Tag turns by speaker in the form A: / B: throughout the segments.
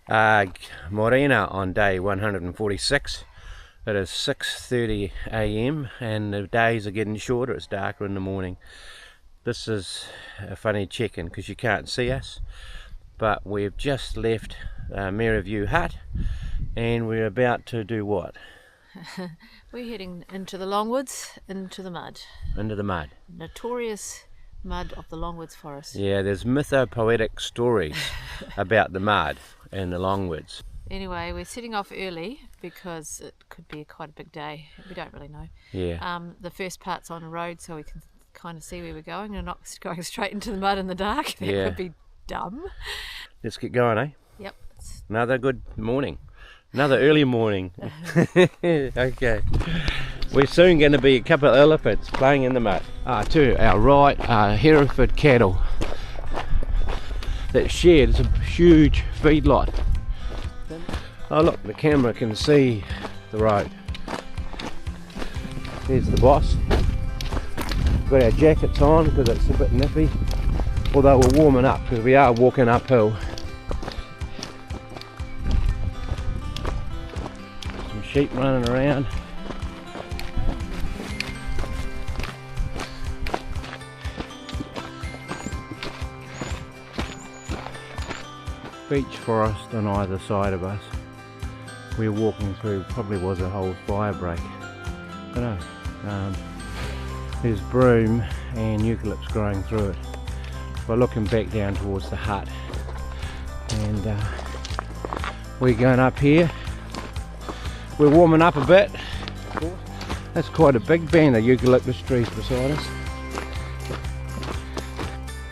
A: Morena on day 146. It is 6:30 AM and the days are getting shorter. It's darker in the morning. This is a funny check-in because you can't see us, but we've just left Merriview hut and we're about to do what?
B: We're heading into the Longwoods, into the mud.
A: Into the mud.
B: Notorious mud of the Longwoods forest.
A: Yeah, there's mythopoetic stories about the mud in the Longwoods.
B: Anyway, we're setting off early because it could be quite a big day. We don't really know.
A: Yeah.
B: The first part's on a road so we can kind of see where we're going and not going straight into the mud in the dark. That
A: Yeah.
B: would be dumb.
A: Let's get going, eh?
B: Yep.
A: Another good morning. Another early morning. Okay. We're soon going to be a couple of elephants playing in the mud. To our right are Hereford cattle that shared. It's a huge feedlot. Oh look, the camera can see the road. There's the boss. Got our jackets on because it's a bit nippy. Although we're warming up because we are walking uphill. Some sheep running around. Beech forest on either side of us. We're walking through, probably was a whole fire break. I don't know. There's broom and eucalypts growing through it. We're looking back down towards the hut, and we're going up here. We're warming up a bit. That's quite a big band of eucalyptus trees beside us.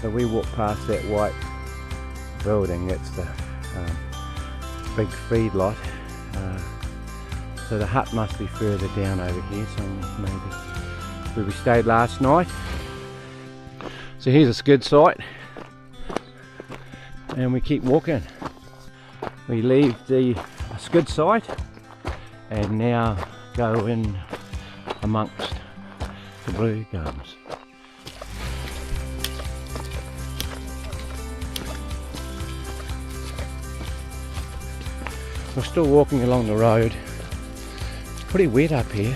A: So we walk past that white building. That's the big feedlot. So the hut must be further down over here, so maybe where we stayed last night. So here's a skid site, and we keep walking. We leave the skid site and now go in amongst the blue gums. We're still walking along the road. It's pretty wet up here.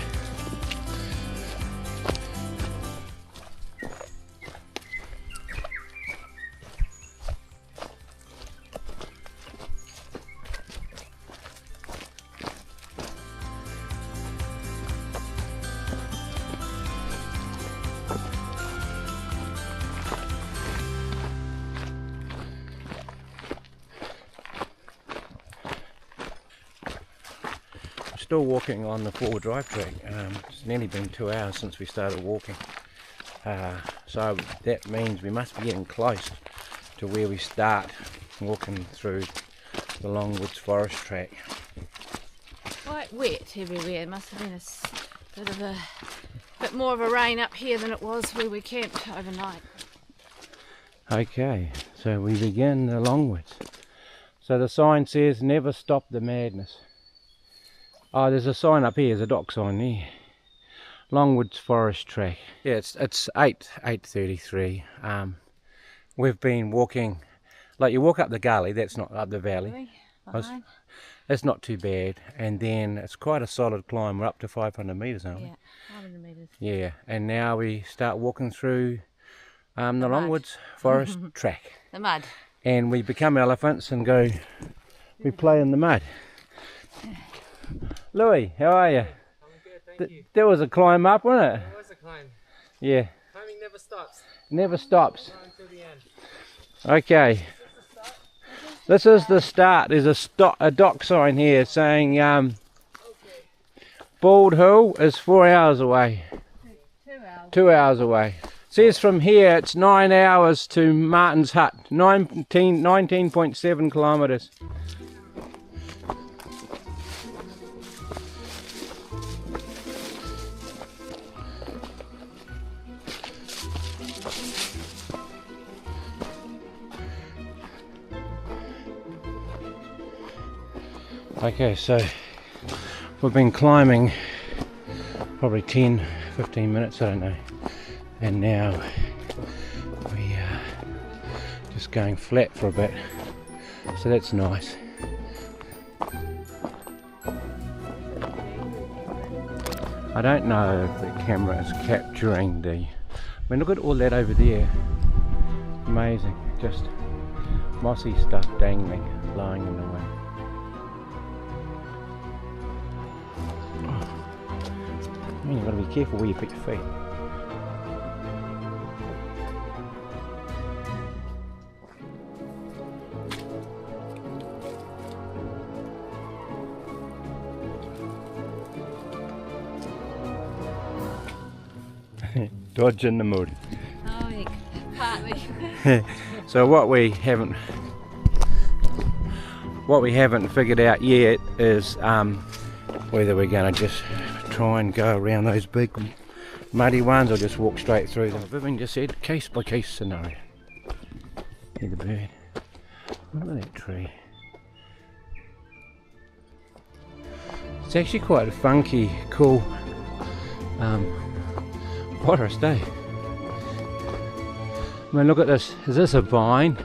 A: Still walking on the four-wheel drive track. It's nearly been 2 hours since we started walking, so that means we must be getting close to where we start walking through the Longwoods forest track.
B: Quite wet everywhere. It must have been a bit more of a rain up here than it was where we camped overnight.
A: Okay, so we begin the Longwoods. So the sign says never stop the madness. Oh, there's a sign up here, there's a dock sign there. Longwoods Forest Track. Yeah, it's 8:33. We've been walking, like you walk up the gully, that's not up the valley. It's not too bad, and then it's quite a solid climb. We're up to 500 metres, aren't we?
B: Yeah, 500 metres.
A: Yeah, and now we start walking through the Longwoods Forest Track.
B: The mud.
A: And we become elephants and go, we play in the mud. Louis, how are you?
C: I'm good, thank you.
A: That was a climb up, wasn't it?
C: It was a climb.
A: Yeah.
C: Climbing never stops.
A: Never stops.
C: Go until the end.
A: Okay. This is the start. There's a dock sign here saying Bald Hill is 4 hours away.
B: 2 hours.
A: 2 hours away. Says from here it's 9 hours to Martin's Hut. 19.7 kilometres. Okay, so we've been climbing probably 10-15 minutes, I don't know, and now we are just going flat for a bit, so that's nice. I don't know if the camera is capturing the... I mean, look at all that over there. Amazing. Just mossy stuff dangling, lying in the wind. I mean, you've got to be careful where you put your feet. Dodging the mud.
B: Oh, yeah, partly.
A: So what we haven't figured out yet is whether we're going to just try and go around those big muddy ones or just walk straight through them. Vivian just said case by case scenario. Hear the bird. Look at that tree. It's actually quite a funky, cool forest, eh? I mean, look at this. Is this a vine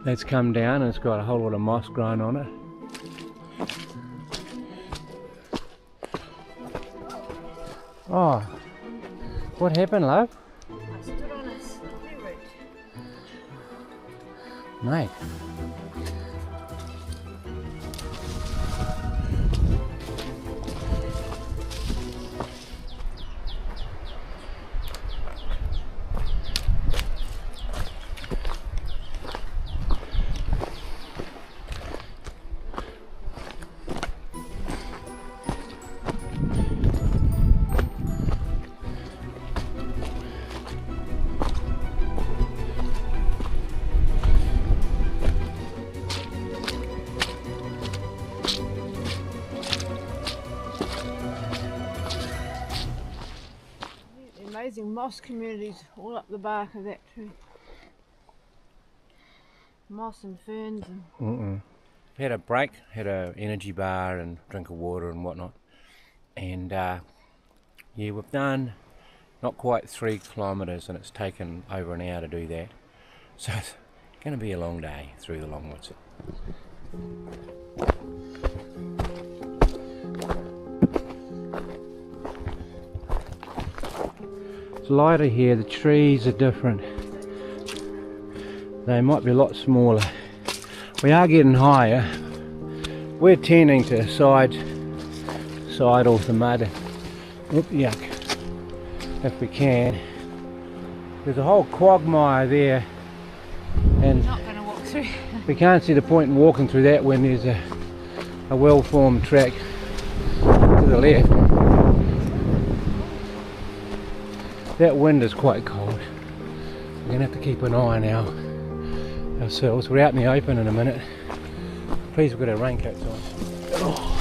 A: that's come down and it's got a whole lot of moss growing on it? Oh, what happened, love?
B: I stood on a slippery root.
A: Mate.
B: Amazing moss communities all up the bark of that tree. Moss and ferns and...
A: Had a break, had an energy bar and drink of water and whatnot. And yeah, we've done not quite 3 kilometres and it's taken over an hour to do that. So it's going to be a long day through the Longwoods. It's lighter here, the trees are different. They might be a lot smaller. We are getting higher. We're tending to side off the mud. Oop, yuck. If we can. There's a whole quagmire there. And
B: Not going to walk through.
A: we can't see the point in walking through that when there's a well-formed track to the left. That wind is quite cold. We're going to have to keep an eye on ourselves. We're out in the open in a minute. Please, we've got our raincoats on. Oh.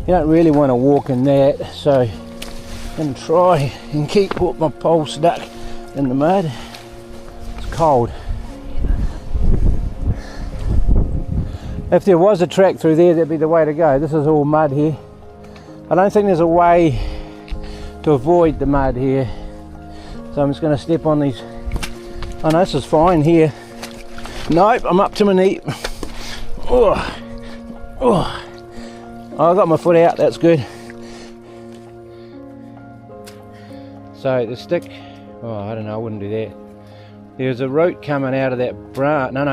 A: You don't really want to walk in that, so I'm going to try and keep my pole stuck in the mud. It's cold. If there was a track through there, that'd be the way to go. This is all mud here. I don't think there's a way to avoid the mud here, so I'm just going to step on these. Oh no, this is fine here. Nope, I'm up to my knee. Oh, I got my foot out, that's good. So the stick, oh I don't know, I wouldn't do that. There's a root coming out of that branch. No,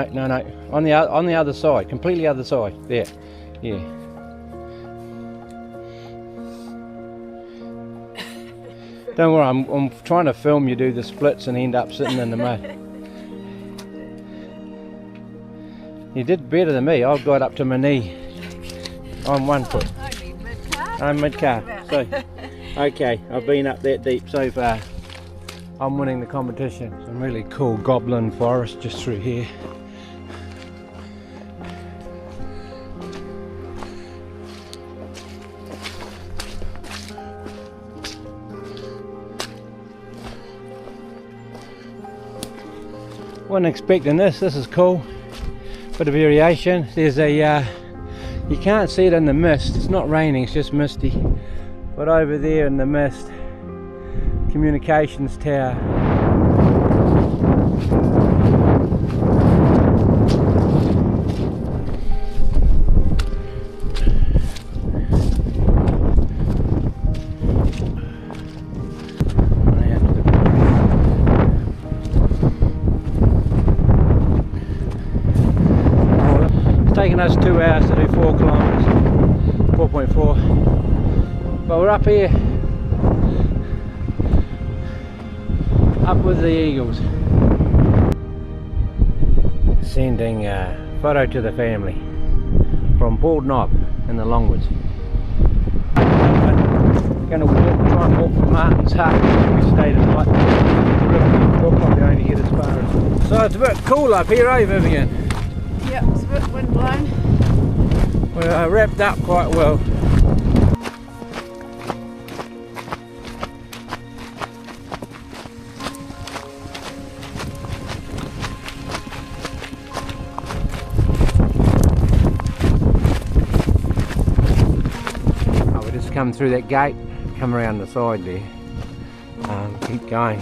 A: on the other side, completely other side. There, yeah. Don't worry, I'm trying to film you do the splits and end up sitting in the mud. You did better than me. I've got up to my knee on one foot.
B: Only mid-calf.
A: I'm mid-calf. So, okay, I've been up that deep so far. I'm winning the competition. Some really cool goblin forest just through here. Wasn't expecting this. This is cool. Bit of variation. There's a you can't see it in the mist. It's not raining, it's just misty. But over there in the mist, communications tower. It's taken us 2 hours to do 4 kilometres, 4.4. But we're up here, up with the eagles. Sending a photo to the family from Bald Knob in the Longwoods. Going to try and walk from Martin's Hut. We stayed at night. We'll probably only get as far as. So it's a bit cool up here, eh, Vivian?
B: Yep, it's a bit windblown.
A: We're wrapped up quite well. Oh, we just come through that gate, come around the side there. Keep going.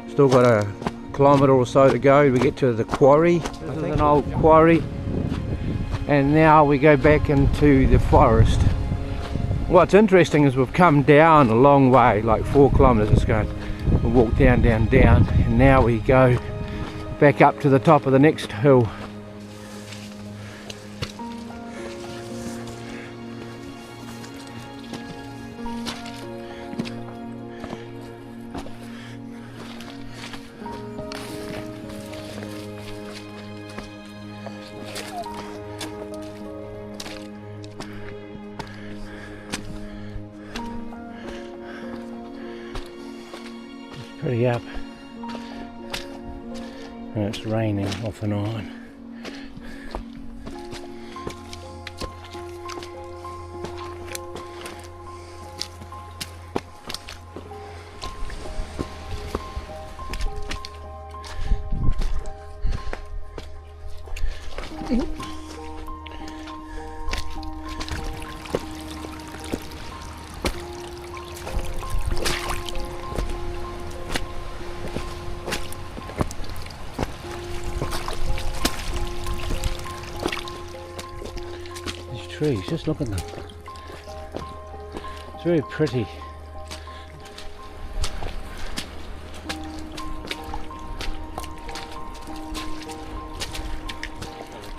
A: Still got a kilometre or so to go. We get to the quarry. This is an old quarry. And now we go back into the forest. What's interesting is we've come down a long way, like 4 kilometres. It's going. We walk down, down, down, and now we go back up to the top of the next hill. Pretty up, and it's raining off and on. Trees, just look at them. It's very pretty.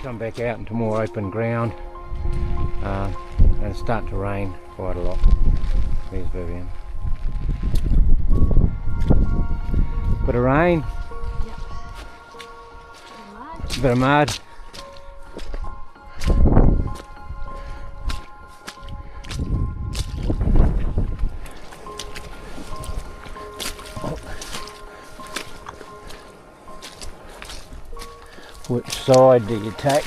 A: Come back out into more open ground, and it's starting to rain quite a lot. There's Vivian. Bit of rain. Yep. Bit of mud. Which side do you take?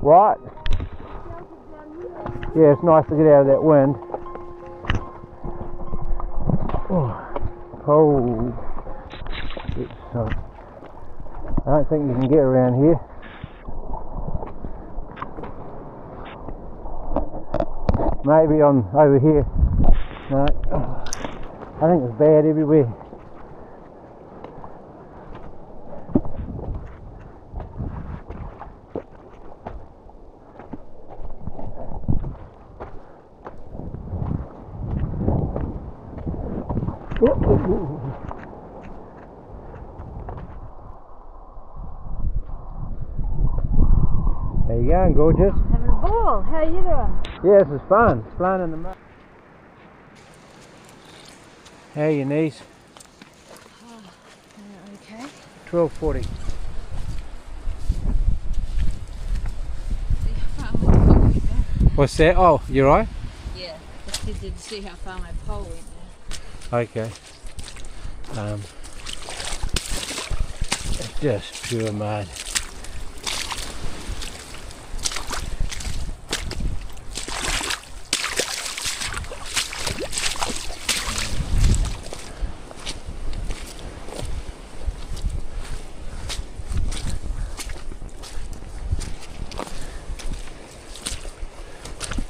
A: Right. Yeah, it's nice to get out of that wind. Oh, cold. I don't think you can get around here. Maybe on over here. No, I think it's bad everywhere. There you go, gorgeous.
B: Having a ball. How are you doing?
A: Yeah, this is fun. It's fun in the mud. How are your knees?
B: Okay.
A: 12:40. What's that? Oh, you're right?
B: Yeah, just did see how far my pole went there.
A: Okay. It's just pure mud.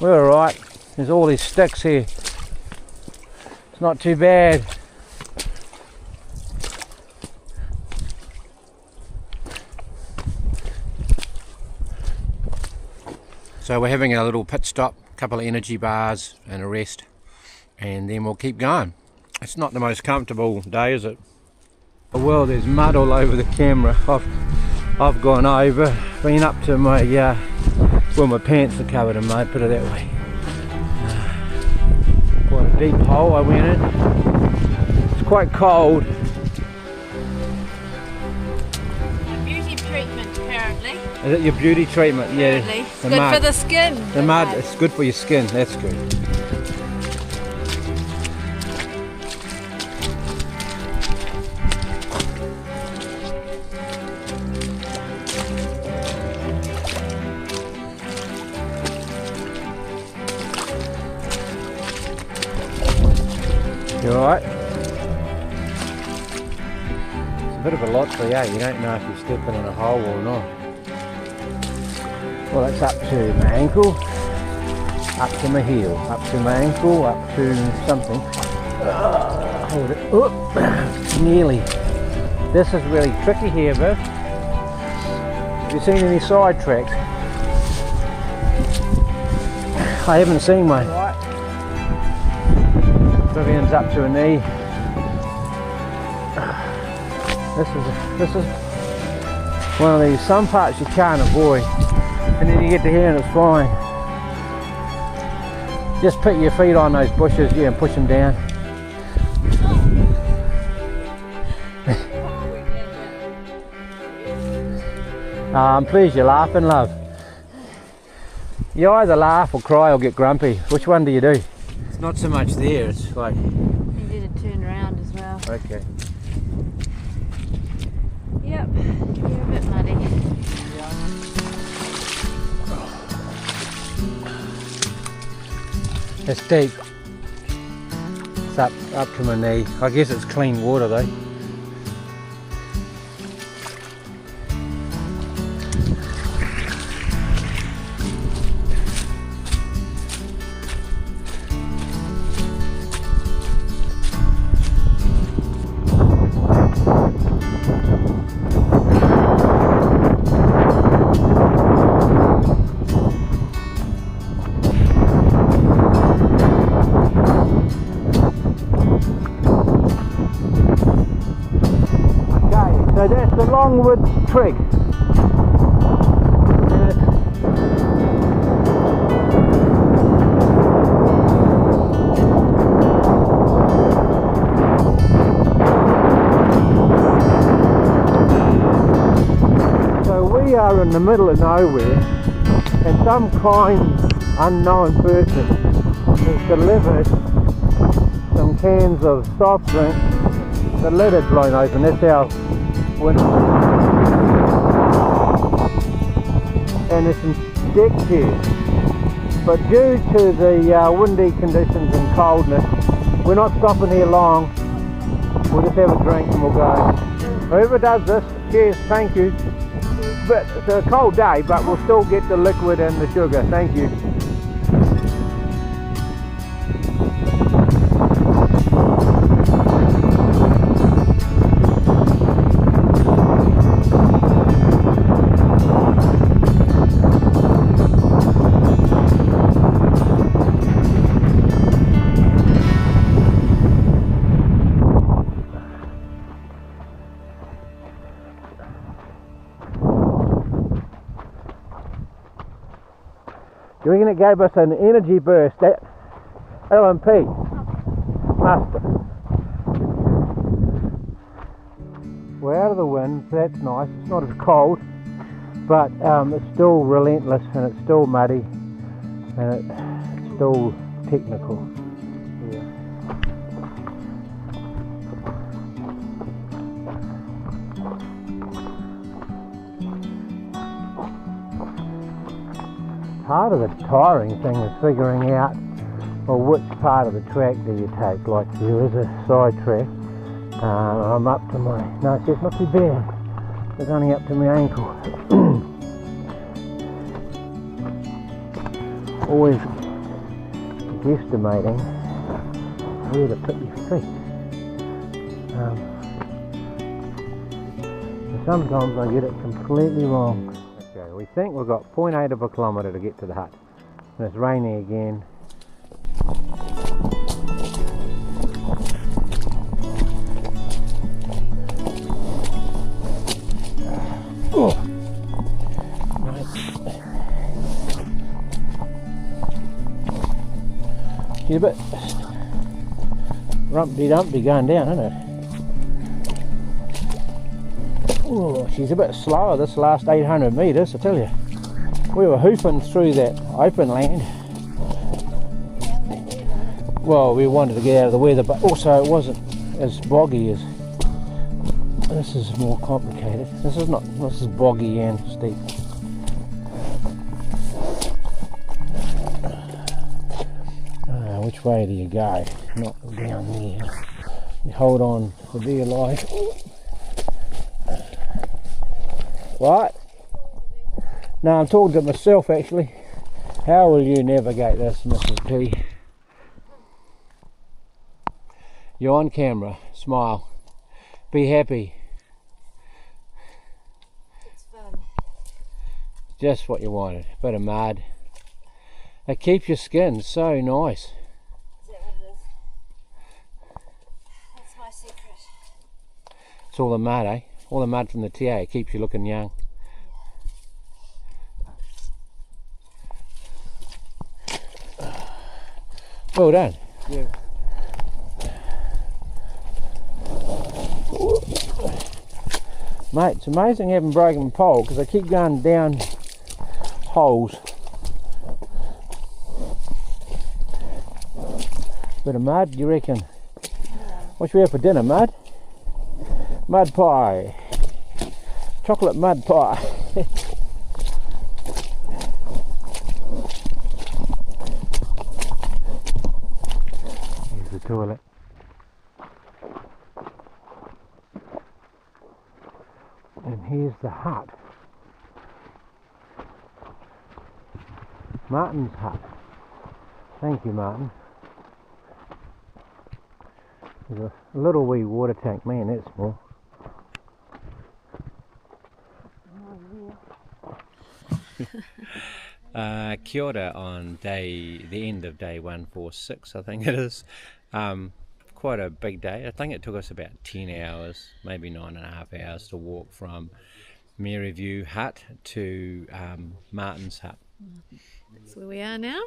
A: We're alright. There's all these sticks here. It's not too bad. So we're having a little pit stop, a couple of energy bars and a rest, and then we'll keep going. It's not the most comfortable day, is it? Well, there's mud all over the camera. I've gone over, been up to my, well, my pants are covered in mud, put it that way. Quite a deep hole I went in. It's quite cold.
B: Beauty treatment, apparently.
A: Is it your beauty treatment?
B: Apparently.
A: Yeah.
B: It's good for the skin.
A: The mud, it's good for your skin, that's good. You alright? It's a bit of a lot for you, you don't know if you're stepping in a hole or not. Well, it's up to my ankle, up to my heel, up to my ankle, up to something. Hold it. Oh, nearly. This is really tricky here, Viv. Have you seen any side tracks? I haven't seen one. Vivian's up to her knee. This is one of these, some parts you can't avoid, and then you get to here and it's fine. Just put your feet on those bushes, yeah, and push them down. I'm pleased you're laughing, love. You either laugh or cry or get grumpy. Which one do you do? It's not so much there, it's like...
B: You did a turn around as well.
A: Okay.
B: Yep, you're a bit muddy.
A: It's deep. It's up to my knee. I guess it's clean water though. So that's the Longwood trek. So we are in the middle of nowhere, and some kind unknown person has delivered some cans of soft drink. The lid had blown open, that's how and there's some decks here, but due to the windy conditions and coldness, we're not stopping here long. We'll just have a drink and we'll go. Whoever does this, cheers, thank you. But it's a cold day, but we'll still get the liquid and the sugar, thank you. Do you reckon it gave us an energy burst, that LMP? Must. We're out of the wind, so that's nice. It's not as cold, but it's still relentless and it's still muddy and it's still technical. Yeah. Part of the tiring thing is figuring out, well, which part of the track do you take. Like there is a side track. I'm up to my, no, it's not too bad. It's only up to my ankle. Always guesstimating where to put your feet. And sometimes I get it completely wrong. Okay, we think we've got 0.8 of a kilometre to get to the hut. And it's raining again. Oh. She's a bit rumpty-dumpty going down, isn't it? Oh, she's a bit slower this last 800 metres, I tell you. We were hoofing through that open land. Well, we wanted to get out of the weather, but also it wasn't as boggy as... This is more complicated. This is boggy and steep. Which way do you go? Not down there. You hold on for dear life. What? No, I'm talking to myself actually. How will you navigate this, Mrs. P? You're on camera. Smile. Be happy.
B: It's fun.
A: Just what you wanted. Bit of mud. It keeps your skin so nice.
B: Is that what it is? That's my secret.
A: It's all the mud, eh? All the mud from the TA keeps you looking young. Well done.
C: Yeah.
A: Mate, it's amazing having broken pole because I keep going down holes. Bit of mud, you reckon? What should we have for dinner, mud? Mud pie. Chocolate mud pie. Here's the toilet. And here's the hut. Martin's hut. Thank you, Martin. There's a little wee water tank, man, that's small. Kia ora on the end of day 146, I think it is. Quite a big day. I think it took us about 10 hours, maybe 9.5 hours to walk from Merriview hut to Martin's hut.
B: That's where we are now.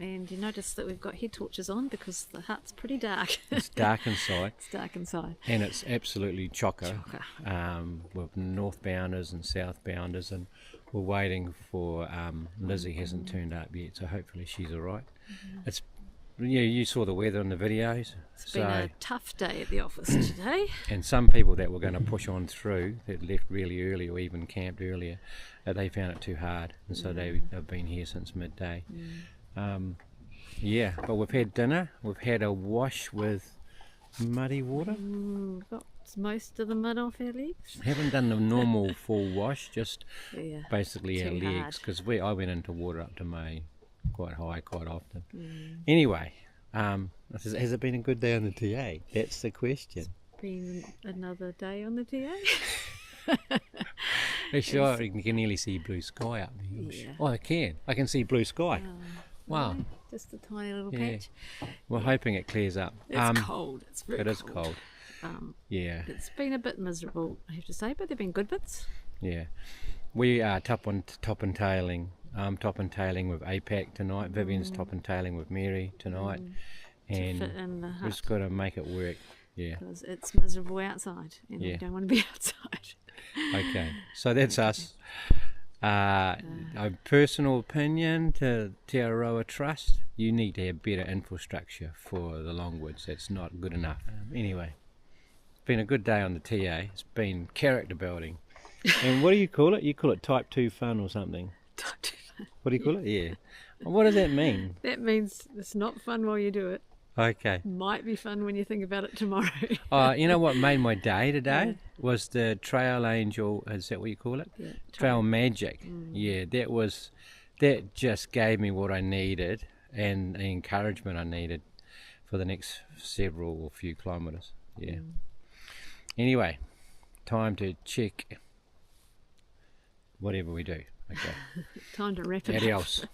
B: And you notice that we've got head torches on because the hut's pretty dark.
A: It's dark inside.
B: It's dark inside.
A: And it's absolutely chocker. With northbounders and southbounders, and we're waiting for Lizzie hasn't turned up yet, so hopefully she's alright. It's you saw the weather in the videos.
B: It's been a tough day at the office today.
A: And some people that were going to push on through, that left really early or even camped earlier, they found it too hard, and so they've been here since midday. Yeah, but we've had dinner, we've had a wash with muddy water.
B: Got most of the mud off our legs.
A: Haven't done the normal full wash, just
B: Yeah,
A: basically our
B: too
A: legs, because I went into water up to my quite high quite often. Anyway, has it been a good day on the TA? That's the question.
B: Been another day on the TA.
A: Actually, I can nearly see blue sky up there.
B: Yeah.
A: Oh, I can see blue sky. Wow.
B: No, just a tiny little
A: Yeah.
B: patch.
A: We're hoping it clears up.
B: It's cold. It's very
A: It is cold. Yeah,
B: It's been a bit miserable, I have to say, but there've been good bits.
A: yeah. We are top and tailing. I'm top and tailing with APAC tonight. Vivian's top and tailing with Mary tonight. And
B: Fit in the
A: we've
B: hut
A: just got to make it work. Yeah.
B: because it's miserable outside, and we
A: Yeah.
B: don't want to be outside.
A: Okay. So that's us. A personal opinion to Te Araroa Trust, you need to have better infrastructure for the Longwoods. That's not good enough. Anyway, it's been a good day on the TA. It's been character building. And what do you call it? You call it type 2 fun or something. What do you call it? Yeah. Well, what does that mean?
B: That means it's not fun while you do it.
A: Okay.
B: Might be fun when you think about it tomorrow.
A: You know what made my day today? Was the Trail Angel, is that what you call it?
B: Yeah,
A: Trail Magic. Yeah, that just gave me what I needed and the encouragement I needed for the next several or few kilometres. Yeah. Anyway, time to check whatever we do. Okay.
D: Time to wrap it up.
A: Adios.